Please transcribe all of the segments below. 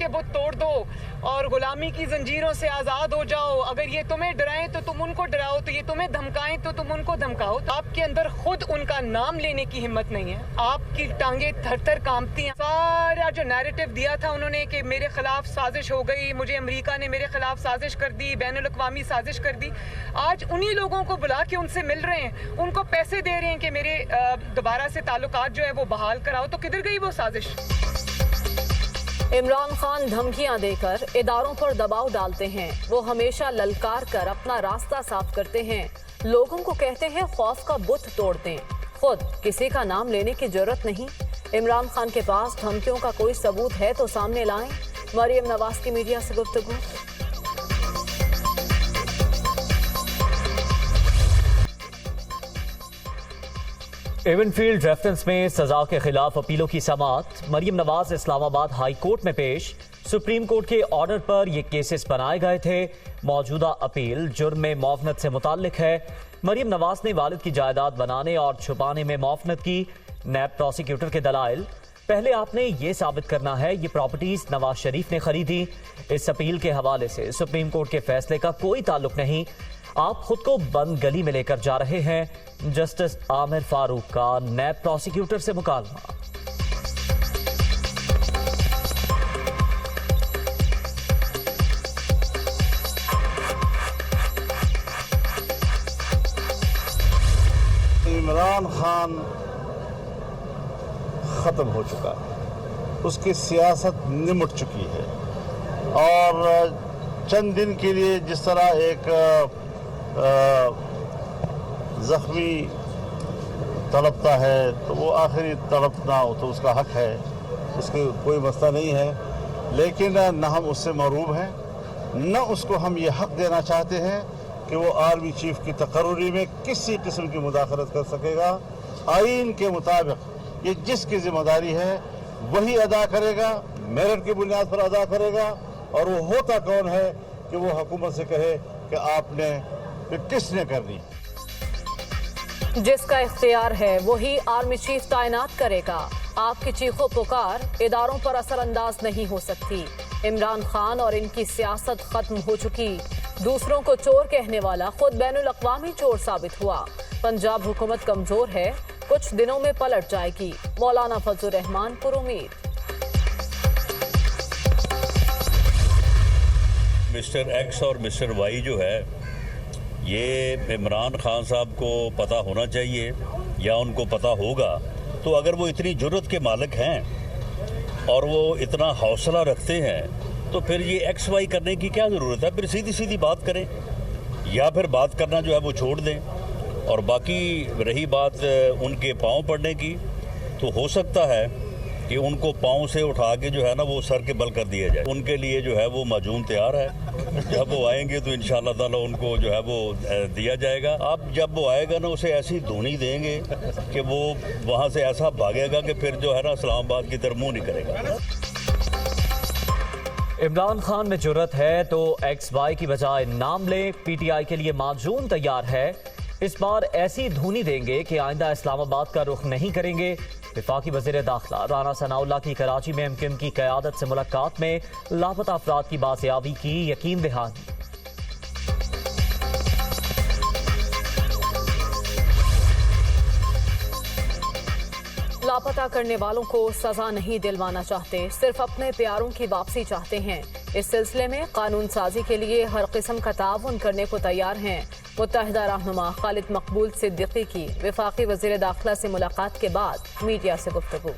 کے بت توڑ دو اور غلامی کی زنجیروں سے آزاد ہو جاؤ. اگر یہ تمہیں ڈرائیں تو تم ان کو ڈراؤ, تو یہ تمہیں دھمکائیں تو تم ان کو دھمکاؤ. آپ کے اندر خود ان کا نام لینے کی ہمت نہیں ہے. آپ کی ٹانگیں تھر تھر کانپتی ہیں. سارا جو نیریٹو دیا تھا انہوں نے کہ میرے خلاف سازش ہو گئی, مجھے امریکہ نے میرے خلاف سازش کر دی, بین الاقوامی سازش کر دی, آج انہی لوگوں کو بلا کے ان سے مل رہے ہیں, ان کو پیسے دے رہے ہیں کہ میرے دوبارہ سے تعلقات جو ہے وہ بحال کراؤ. تو کدھر گئی وہ سازش؟ عمران خان دھمکیاں دے کر اداروں پر دباؤ ڈالتے ہیں. وہ ہمیشہ للکار کر اپنا راستہ صاف کرتے ہیں. لوگوں کو کہتے ہیں خوف کا بت توڑ دیں, خود کسی کا نام لینے کی جرت نہیں. عمران خان کے پاس دھمکیوں کا کوئی ثبوت ہے تو سامنے لائیں. مریم نواز کی میڈیا سے گفتگو. ایون فیلڈ ریفرنس میں سزا کے خلاف اپیلوں کی سماعت. مریم نواز اسلام آباد ہائی کورٹ میں پیش. سپریم کورٹ کے آرڈر پر یہ کیسز بنائے گئے تھے. موجودہ اپیل جرم میں معاونت سے متعلق ہے. مریم نواز نے والد کی جائیداد بنانے اور چھپانے میں معاونت کی. نیب پروسیکیوٹر کے دلائل: پہلے آپ نے یہ ثابت کرنا ہے یہ پراپرٹیز نواز شریف نے خریدی. اس اپیل کے حوالے سے سپریم کورٹ کے فیصلے کا کوئی تعلق نہیں. آپ خود کو بند گلی میں لے کر جا رہے ہیں. جسٹس عامر فاروق کا نیب پروسیکیوٹر سے مکالمہ. عمران خان ختم ہو چکا ہے, اس کی سیاست نمٹ چکی ہے, اور چند دن کے لیے جس طرح ایک زخمی تڑپتا ہے تو وہ آخری تڑپنا ہو تو اس کا حق ہے, اس کی کوئی مسئلہ نہیں ہے. لیکن نہ ہم اس سے محروم ہیں, نہ اس کو ہم یہ حق دینا چاہتے ہیں کہ وہ آرمی چیف کی تقرری میں کسی قسم کی مداخلت کر سکے گا. آئین کے مطابق یہ جس کی ذمہ داری ہے وہی ادا کرے گا, میرٹ کی بنیاد پر ادا کرے گا. اور وہ ہوتا کون ہے کہ وہ حکومت سے کہے کہ آپ نے کہ کس نے کرنی. جس کا اختیار ہے وہی آرمی چیف تعینات کرے گا. آپ کی چیخو پکار اداروں پر اثر انداز نہیں ہو سکتی. عمران خان اور ان کی سیاست ختم ہو چکی. دوسروں کو چور کہنے والا خود بین الاقوامی چور ثابت ہوا. پنجاب حکومت کمزور ہے, کچھ دنوں میں پلٹ جائے گی. مولانا فضل الرحمان پر امید. مسٹر ایکس اور مسٹر وائی جو ہے یہ عمران خان صاحب کو پتہ ہونا چاہیے یا ان کو پتہ ہوگا. تو اگر وہ اتنی جرت کے مالک ہیں اور وہ اتنا حوصلہ رکھتے ہیں تو پھر یہ ایکس وائی کرنے کی کیا ضرورت ہے؟ پھر سیدھی سیدھی بات کریں, یا پھر بات کرنا جو ہے وہ چھوڑ دیں. اور باقی رہی بات ان کے پاؤں پڑنے کی, تو ہو سکتا ہے کہ ان کو پاؤں سے اٹھا کے جو ہے نا وہ سر کے بل کر دیا جائے. ان کے لیے جو ہے وہ معجون تیار ہے. جب وہ آئیں گے تو انشاءاللہ تعالی ان کو جو ہے وہ دیا جائے گا. آپ جب وہ آئے گا نا اسے ایسی دھونی دیں گے کہ وہ وہاں سے ایسا بھاگے گا کہ پھر جو ہے نا اسلام آباد کی طرف منہ نہیں کرے گا. عمران خان میں جرت ہے تو ایکس وائی کی بجائے نام لیں. پی ٹی آئی کے لیے معجون تیار ہے. اس بار ایسی دھونی دیں گے کہ آئندہ اسلام آباد کا رخ نہیں کریں گے. وفاقی وزیر داخلہ رانا ثناء اللہ کی کراچی میں MKM کی قیادت سے ملاقات میں لاپتہ افراد کی بازیابی کی یقین دہانی. لاپتہ کرنے والوں کو سزا نہیں دلوانا چاہتے, صرف اپنے پیاروں کی واپسی چاہتے ہیں. اس سلسلے میں قانون سازی کے لیے ہر قسم کا تعاون کرنے کو تیار ہیں. متحدہ رہنما خالد مقبول صدیقی کی وفاقی وزیر داخلہ سے ملاقات کے بعد میڈیا سے گفتگو.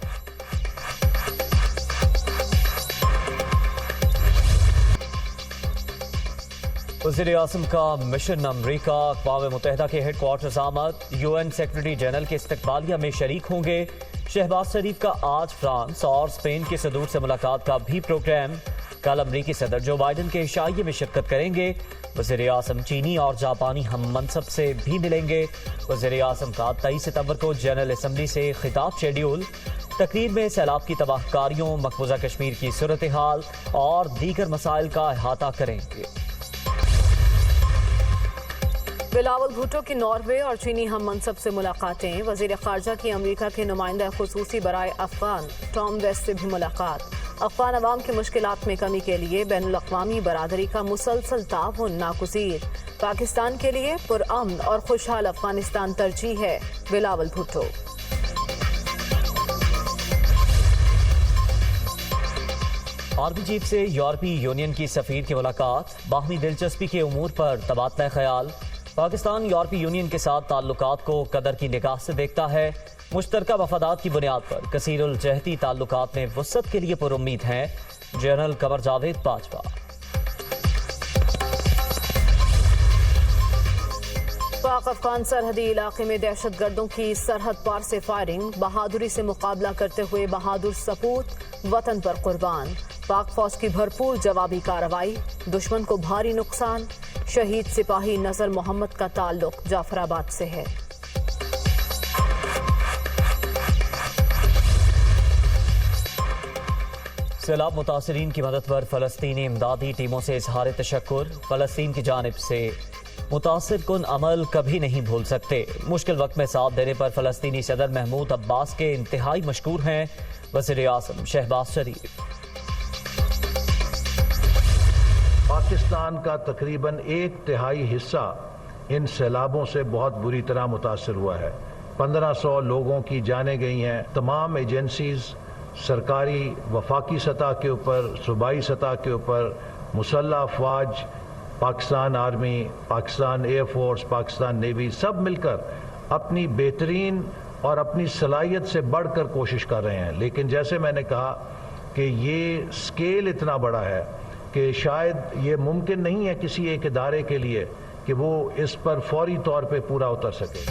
وزیر اعظم کا مشن امریکہ. اقوام متحدہ کے ہیڈ کوارٹرز آمد. UN سیکرٹری جنرل کے استقبالیہ میں شریک ہوں گے. شہباز شریف کا آج فرانس اور اسپین کے صدور سے ملاقات کا بھی پروگرام. کل امریکی صدر جو بائیڈن کے عشائیے میں شرکت کریں گے. وزیر اعظم چینی اور جاپانی ہم منصب سے بھی ملیں گے. وزیر اعظم کا 23 ستمبر کو جنرل اسمبلی سے خطاب شیڈیول. تقریر میں سیلاب کی تباہ کاریوں, مقبوضہ کشمیر کی صورتحال اور دیگر مسائل کا احاطہ کریں گے. بلاول بھٹو کی ناروے اور چینی ہم منصب سے ملاقاتیں. وزیر خارجہ کی امریکہ کے نمائندہ خصوصی برائے افغان ٹام ویسٹ سے بھی ملاقات. افغان عوام کی مشکلات میں کمی کے لیے بین الاقوامی برادری کا مسلسل تعاون ناگزیر، پاکستان کے لیے پرامن اور خوشحال افغانستان ترجیح ہے، بلاول بھٹو۔ آرمی چیف سے یورپی یونین کی سفیر کی ملاقات، باہمی دلچسپی کے امور پر تبادلہ خیال۔ پاکستان یورپی یونین کے ساتھ تعلقات کو قدر کی نگاہ سے دیکھتا ہے، مشترکہ مفادات کی بنیاد پر کثیر الجہتی تعلقات میں وسعت کے لیے پر امید ہیں، جنرل قمر جاوید باجوہ۔ پاک افغان سرحدی علاقے میں دہشت گردوں کی سرحد پار سے فائرنگ، بہادری سے مقابلہ کرتے ہوئے بہادر سپوت وطن پر قربان، پاک فوج کی بھرپور جوابی کارروائی، دشمن کو بھاری نقصان، شہید سپاہی نذر محمد کا تعلق جعفر آباد سے ہے۔ سیلاب متاثرین کی مدد پر فلسطینی امدادی ٹیموں سے اظہار تشکر، فلسطین کی جانب سے متاثر کن عمل کبھی نہیں بھول سکتے، مشکل وقت میں ساتھ دینے پر فلسطینی صدر محمود عباس کے انتہائی مشکور ہیں وزیر اعظم شہباز شریف۔ پاکستان کا تقریباً 1/3 حصہ ان سیلابوں سے بہت بری طرح متاثر ہوا ہے، 1500 لوگوں کی جانیں گئی ہیں۔ تمام ایجنسیز سرکاری وفاقی سطح کے اوپر، صوبائی سطح کے اوپر، مسلح افواج، Pakistan army, Pakistan air force, Pakistan navy, سب مل کر اپنی بہترین اور اپنی صلاحیت سے بڑھ کر کوشش کر رہے ہیں، لیکن جیسے میں نے کہا کہ یہ سکیل اتنا بڑا ہے کہ شاید یہ ممکن نہیں ہے کسی ایک ادارے کے لیے کہ وہ اس پر فوری طور پہ پورا اتر سکے۔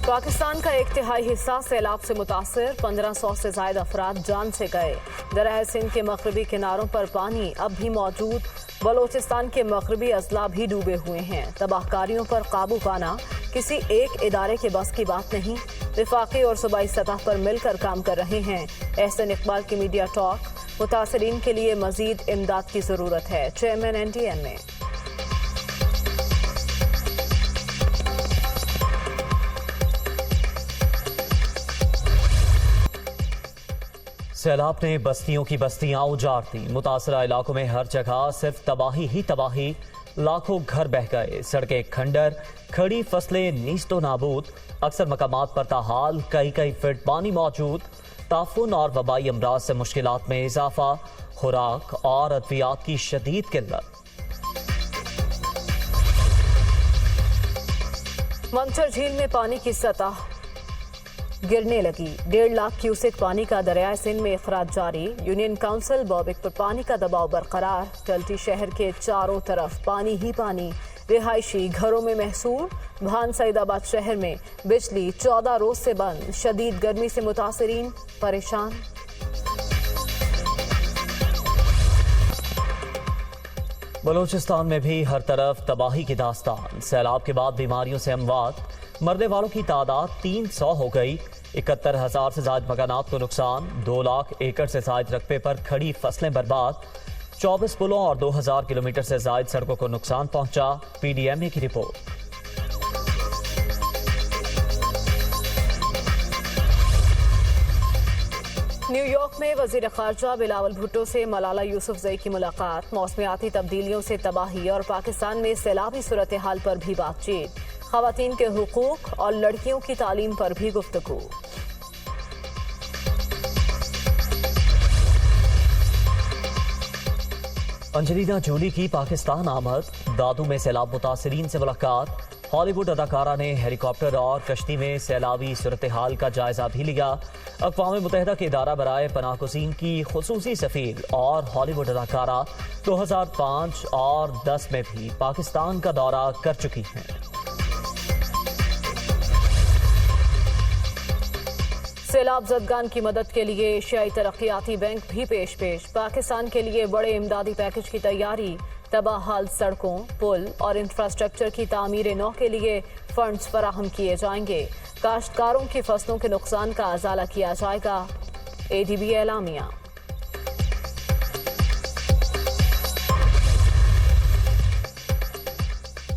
پاکستان کا 1/3 حصہ سیلاب سے متاثر، 1500 سے زائد افراد جان سے گئے، دریائے سندھ کے مغربی کناروں پر پانی اب بھی موجود، بلوچستان کے مغربی اضلاع بھی ڈوبے ہوئے ہیں، تباہ کاریوں پر قابو پانا کسی ایک ادارے کے بس کی بات نہیں، وفاقی اور صوبائی سطح پر مل کر کام کر رہے ہیں۔ احسن اقبال کی میڈیا ٹاک، متاثرین کے لیے مزید امداد کی ضرورت ہے، چیئرمین NTN نے۔ سیلاب نے بستیوں کی بستیاں اجاڑ دی، متاثرہ علاقوں میں ہر جگہ صرف تباہی ہی تباہی، لاکھوں گھر بہہ گئے، سڑکیں کھنڈر، کھڑی فصلیں نیست و نابود، اکثر مقامات پر تاحال کئی فٹ پانی موجود، تعفن اور وبائی امراض سے مشکلات میں اضافہ، خوراک اور ادویات کی شدید قلت۔ منگچر جھیل میں پانی کی سطح گرنے لگی، 1.5 لاکھ کیوسک پانی کا دریائے سندھ میں اخراج جاری، یونین کونسل بابک پر پانی کا دباؤ برقرار، ٹلٹی شہر کے چاروں طرف پانی ہی پانی، رہائشی گھروں میں محصور، بھان سعید آباد شہر میں بجلی 14 روز سے بند، شدید گرمی سے متاثرین پریشان۔ بلوچستان میں بھی ہر طرف تباہی کی داستان، سیلاب کے بعد بیماریوں سے اموات، مرنے والوں کی تعداد 300 ہو گئی، 71,000 سے زائد مکانات کو نقصان، 2 لاکھ ایکڑ سے زائد رقبے پر کھڑی فصلیں برباد، 24 پلوں اور 2000 کلومیٹر سے زائد سڑکوں کو نقصان پہنچا، PDMA کی رپورٹ۔ نیو یارک میں وزیر خارجہ بلاول بھٹو سے ملالہ یوسفزئی کی ملاقات، موسمیاتی تبدیلیوں سے تباہی اور پاکستان میں سیلابی صورتحال پر بھی بات چیت، خواتین کے حقوق اور لڑکیوں کی تعلیم پر بھی گفتگو۔ انجلینا جولی کی پاکستان آمد، دادو میں سیلاب متاثرین سے ملاقات، ہالی ووڈ اداکارہ نے ہیلی کاپٹر اور کشتی میں سیلابی صورتحال کا جائزہ بھی لیا، اقوام متحدہ کے ادارہ برائے پناہ گزین کی خصوصی سفیر اور ہالی ووڈ اداکارہ 2005 اور 10 میں بھی پاکستان کا دورہ کر چکی ہیں۔ سیلاب زدگان کی مدد کے لیے ایشیائی ترقیاتی بینک بھی پیش پاکستان کے لیے بڑے امدادی پیکج کی تیاری، تباہ حال سڑکوں، پل اور انفراسٹرکچر کی تعمیر نو کے لیے فنڈز فراہم کیے جائیں گے، کاشتکاروں کی فصلوں کے نقصان کا ازالہ کیا جائے گا، ADB اعلامیہ۔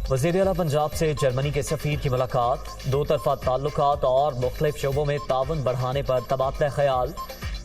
وزیر اعلیٰ پنجاب سے جرمنی کے سفیر کی ملاقات، دو طرفہ تعلقات اور مختلف شعبوں میں تعاون بڑھانے پر تبادلہ خیال،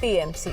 PMC।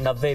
90